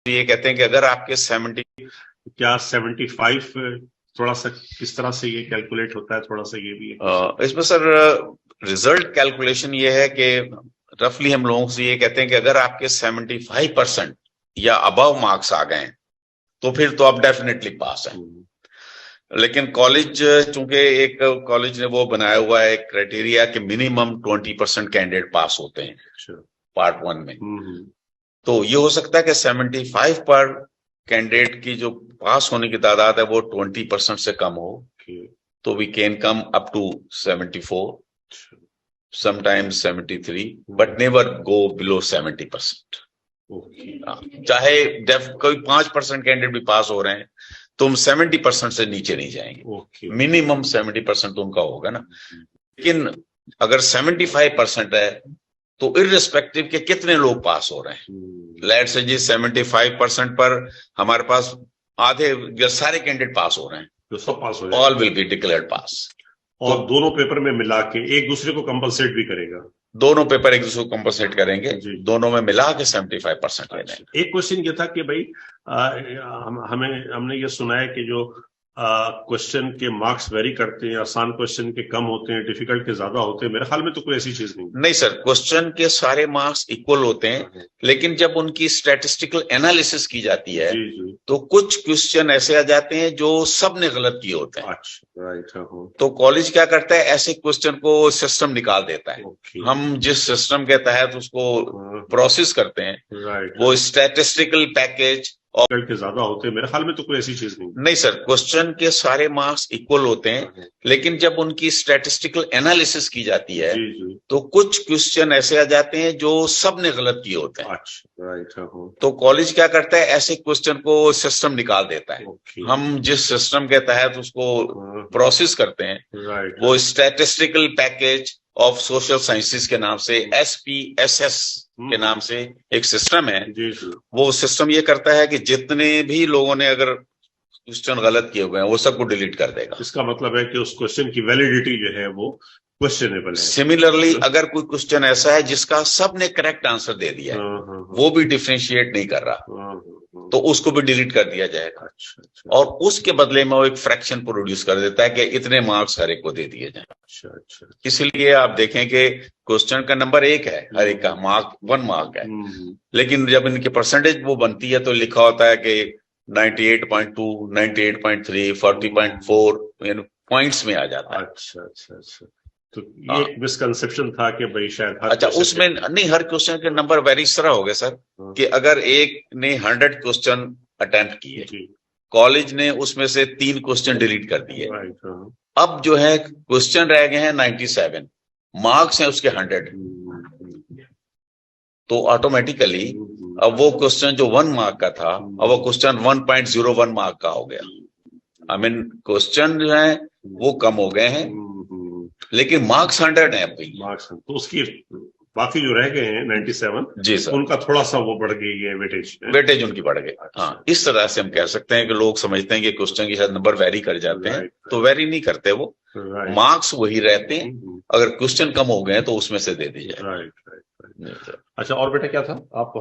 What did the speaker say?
ये कहते हैं कि अगर आपके 70 क्या 75 थोड़ा सा किस तरह से ये कैलकुलेट होता है, थोड़ा सा ये भी है। इसमें सर रिजल्ट कैलकुलेशन ये है कि रफली हम लोगों से ये कहते हैं कि अगर आपके 75% या अबव मार्क्स आ गए तो फिर तो आप डेफिनेटली पास हैं। लेकिन कॉलेज चूंकि एक कॉलेज ने वो बनाया हुआ है क्राइटेरिया कि मिनिमम 20% कैंडिडेट पास होते हैं पार्ट 1 में। तो ये हो सकता है कि 75 पर कैंडिडेट की जो पास होने की तादाद है वो 20% से कम हो, तो we can come up to 74, sometimes 73, but never go below 70%। चाहे कोई 5% कैंडिडेट भी पास हो रहे हैं तो हम 70% से नीचे नहीं जाएंगे। मिनिमम 70% तो उनका होगा ना। लेकिन अगर 75% है तो इररिस्पेक्टिव के कितने लोग पास हो रहे हैं, लेट से जी 75% पर हमारे पास आधे या सारे कैंडिडेट पास हो रहे हैं तो सब पास हो जाएंगे, ऑल विल बी डिक्लेयर्ड पास। और तो दोनों पेपर में मिला के एक दूसरे को कंपलसेट भी करेगा। दोनों पेपर एक दूसरे को कंपलसेट करेंगे, दोनों में मिला के 75% लेने। एक क्वेश्चन ये था कि भाई हमने ये सुना है कि जो क्वेश्चन के मार्क्स वेरी करते हैं, आसान क्वेश्चन के कम होते हैं, डिफिकल्ट के ज्यादा होते हैं। मेरे ख्याल में तो कोई ऐसी चीज नहीं सर, क्वेश्चन के सारे मार्क्स इक्वल होते हैं, लेकिन जब उनकी स्टैटिस्टिकल एनालिसिस की जाती है तो कुछ क्वेश्चन ऐसे आ जाते हैं जो सबने गलत किए होते हैं। अच्छा, तो कॉलेज क्या करता है, ऐसे क्वेश्चन को सिस्टम निकाल देता है। हम जिस सिस्टम के तहत उसको प्रोसेस करते हैं वो स्टैटिस्टिकल पैकेज और के ज्यादा होते हैं। मेरे ख्याल में तो कोई ऐसी चीज नहीं सर, क्वेश्चन के सारे मार्क्स इक्वल होते हैं, लेकिन जब उनकी स्टैटिस्टिकल एनालिसिस की जाती है तो कुछ क्वेश्चन ऐसे आ जाते हैं जो सबने गलत किए होते हैं। तो कॉलेज क्या करता है, ऐसे क्वेश्चन को सिस्टम निकाल देता है। हम जिस सिस्टम के तहत उसको प्रोसेस करते हैं वो statistical package of social sciences के नाम से SPSS के नाम से एक सिस्टम है। वो सिस्टम ये करता है कि जितने भी लोगों ने अगर क्वेश्चन गलत किए हुए हैं वो सबको डिलीट कर देगा। इसका मतलब है कि उस क्वेश्चन की वैलिडिटी जो है वो क्वेश्चनेबल है। सिमिलरली अगर कोई क्वेश्चन ऐसा है जिसका सबने करेक्ट आंसर दे दिया है, वो भी डिफरेंशिएट नहीं कर रहा, तो उसको भी डिलीट कर दिया जाएगा। और उसके बदले में वो एक फ्रैक्शन प्रोड्यूस कर देता है कि इतने मार्क्स हर एक को दे दिए जाए। इसलिए आप देखें कि क्वेश्चन का नंबर 1 है, हर एक का मार्क 1 मार्क है, लेकिन जब इनकी परसेंटेज वो बनती है तो लिखा होता है कि 98.2, 98.3, 40.4 पॉइंट्स में आ जाता है। अच्छा। तो ये एक मिसकंसेप्शन था कि भाई शायद अच्छा, उसमें नहीं, हर क्वेश्चन के नंबर वेरी इस तरह हो गए सर कि अगर एक ने 100 क्वेश्चन अटेम्प्ट किए, कॉलेज ने उसमें से 3 क्वेश्चन डिलीट कर दिए, अब जो है क्वेश्चन रह गए हैं 97, मार्क्स हैं उसके 100, तो ऑटोमेटिकली अब वो क्वेश्चन जो 1 मार्क का था अब वो क्वेश्चन 1.01 मार्क का हो गया। आई मीन क्वेश्चन जो है वो कम हो गए हैं, लेकिन मार्क्स 100 है अभी। मार्क्स तो उसकी बाकी जो रह गए हैं 97 जी सर, उनका थोड़ा सा वो बढ़ गई है, वेटेज उनकी बढ़ गई। हाँ, इस तरह से हम कह सकते हैं कि लोग समझते हैं कि क्वेश्चन के शायद नंबर वेरी कर जाते हैं, तो वेरी नहीं करते, वो मार्क्स वही रहते हैं। अगर क्वेश्चन कम हो गए तो उसमें से दे दीजिए। अच्छा, और बेटा क्या था आप